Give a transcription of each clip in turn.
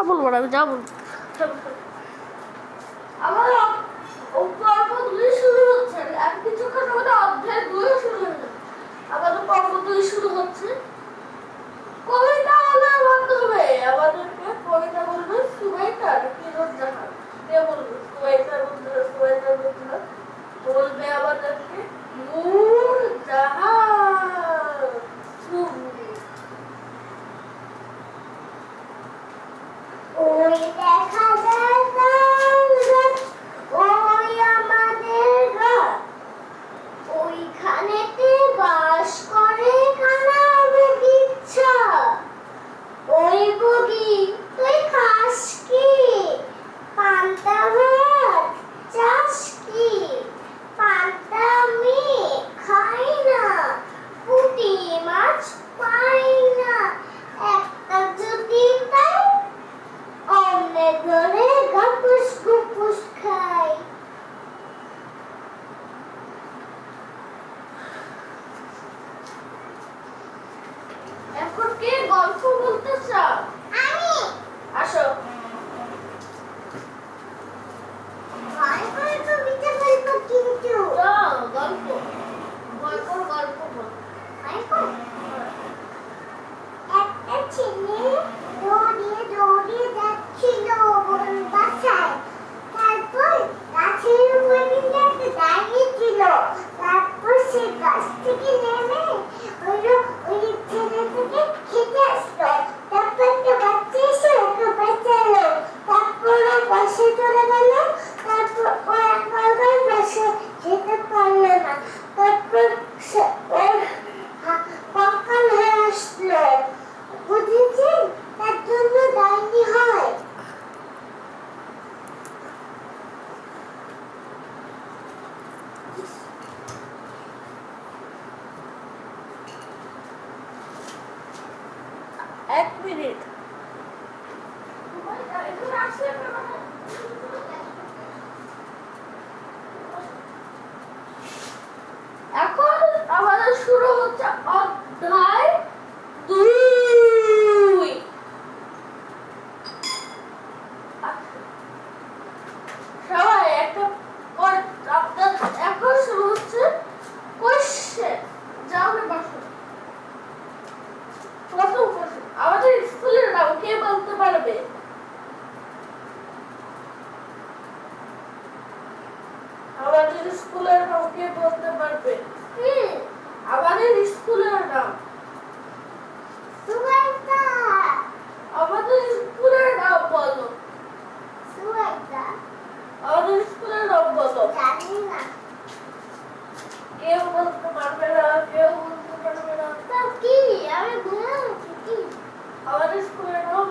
বলবো না, আমি যা বলবো। আমার পর্ব 2 শুরু হচ্ছে, আর কিছুক্ষণ মধ্যে অধ্যায় 2 শুরু হয়ে যাবে। আমাদের পর্ব 2 শুরু হচ্ছে। কবিতা বলার মাধ্যমে আমাদেরকে কবিতা বলবে সুবাইতা কিরণ জাহান। কে বলবে? সুবাইতা বন্ধুরা, সুবাইতা বন্ধুরা বলবে আমাদেরকে নূর জাহান। ওই দেখা যায় তালগাছ, ওই আমাদের ঘর, ওইখানেতে বাস করে কানাবে বিচ্ছা। ওই বগি তুই খাস কি? পান্তা ভাত চাস কি? পান্তা আমি খাই না, পুঁটি মাছ পাই না, একটা যদি তাই অমনে ধরে গাপুস গুপুস খাই। এখন কে গল্প বলতে চাও? আমি আসো। ভয় করে কবিতা বলবো কিন্তু যাও, গল্প গল্প গল্প বল। ভয় কর। একটা ছেলে দৌড়িয়ে দৌড়িয়ে যাচ্ছিল বন বাসায়। তারপর গাছের উপরে কিন্তু একটা দাঁড়িয়েছিল। তারপর সে গাছ থেকে নেমে ওই ছেলেটাকে খেতে আসলো। তারপর একটা বাচ্চা এসে ওকে বাঁচালো। তারপর ও বাসে চলে গেল। তারপর ও একবার বাসে যেতে পারলো না। তারপর সে ওর কঙ্কাল হয়ে আসলো। বুঝেছেন? তার জন্য ডাইনি হয়। এক মিনিট। এখন আমাদের শুরু হচ্ছে অধ্যায় 2। সবাই একটা এখন শুরু হচ্ছে কোশ্চেন। যাও না বসো। প্রথম প্রশ্ন, আমাদের স্কুলের নাম কে বলতে পারবে? আমাদের স্কুলের নাম কে বলতে পারবে? কি আমাদের স্কুলের নাম? সুয়াইতা। আমাদের স্কুলের নাম বলো। সুয়াইতা। আমাদের স্কুলের নাম বলো। জানি না। কেউ বলতে পারবে না, কেউ বলতে পারবে না। তো কি? আমি ভুলে গেছি কি? আমাদের স্কুলের নাম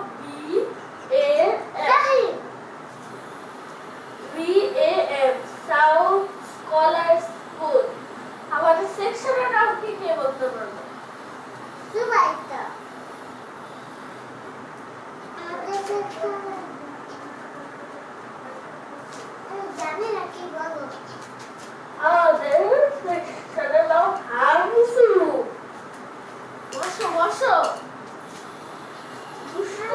BAM সাউথ স্কলার স্কুল। আমাদের সেকশনের নাম কি কে বলতে পারবে? সুয়াইতা। আমাদের জানি না কি বলো। আমাদের সেকশনের নাম হামসু। বসো বসো। দুষ্টু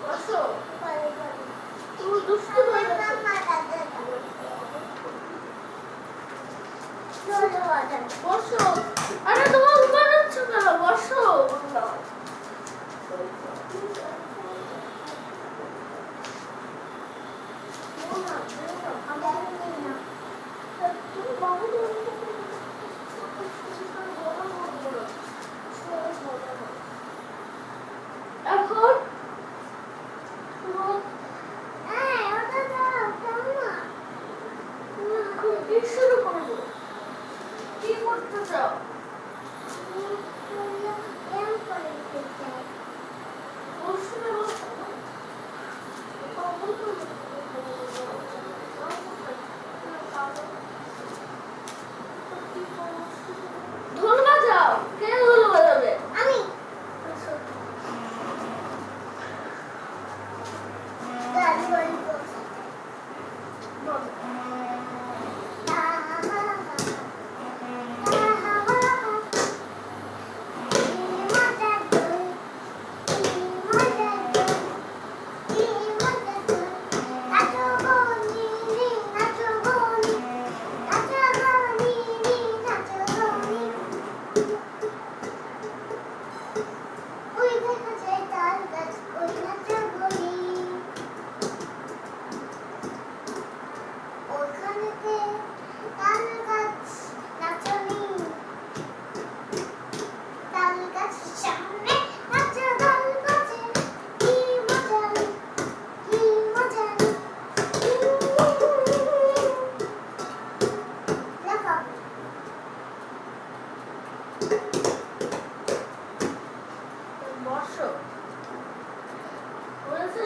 বসো। তুমি দুষ্টু হয়ে গেছো। বসো। আরে তোমার ঘুমাচ্ছ কেন? বসো।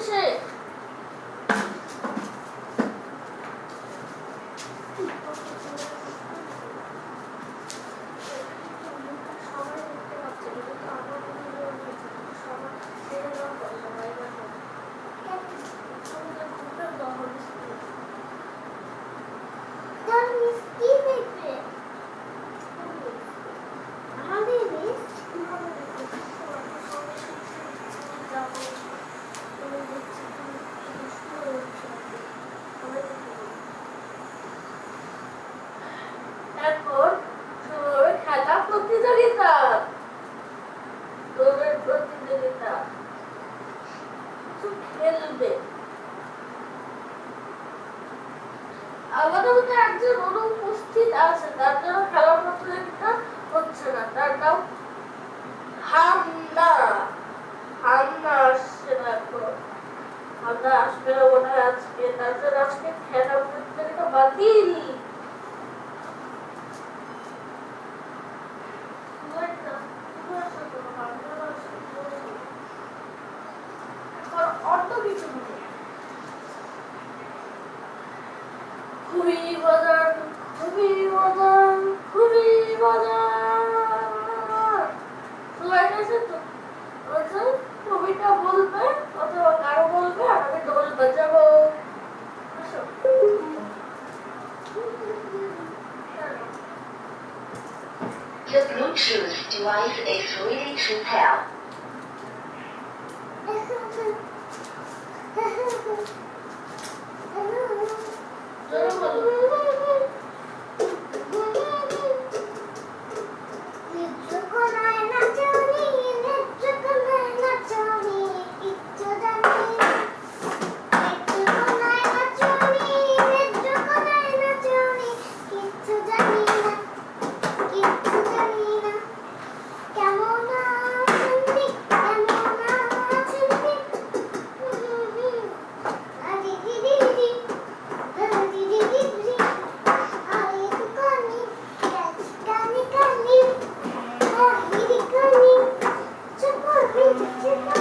সে সবাই দেখতে পাচ্ছে কিন্তু আমার মনে হয়েছে সবাই ছেড়ে দেওয়া পর সবাই আমাদের ঘুরতে দহন তোর মিষ্টি দেখবে আমাদের মিস এখন শুরু হবে খেলা প্রতিযোগিতা দৌড়ের প্রতিযোগিতা কিছু খেলবে আমাদের মধ্যে একজন অনুপস্থিত আছে তার জন্য খেলা প্রতিযোগিতা হচ্ছে না তার নাম হান্না হান্না আসছে না এখন হান্না আসবে না মনে হয় আজকে তার জন্য আজকে খেলা প্রতিযোগিতা বাতিল অন্য কিছু হবে খুবই মজার খুবই মজার খুবই মজার সবাই আছে তো বলছে কবিতা বলবে অথবা কারো বলবে আর আমি ঢোল বাজাবো আসো The Bluetooth device is ready to pair. জোরে বলো নেত্রকোনায় নাচনি নেত্রকোনায় নাচনি কিচ্ছু জানি না নেত্রকোনায় নাচনি নেত্রকোনায় নাচনি কিচ্ছু জানি না কিচ্ছু জানি না কেমন আছেননি কেমন আছেননি আদি দিদি দিদি দিদি দিদি আরে তো কানি কানি কানি আরে কানি চুপ করে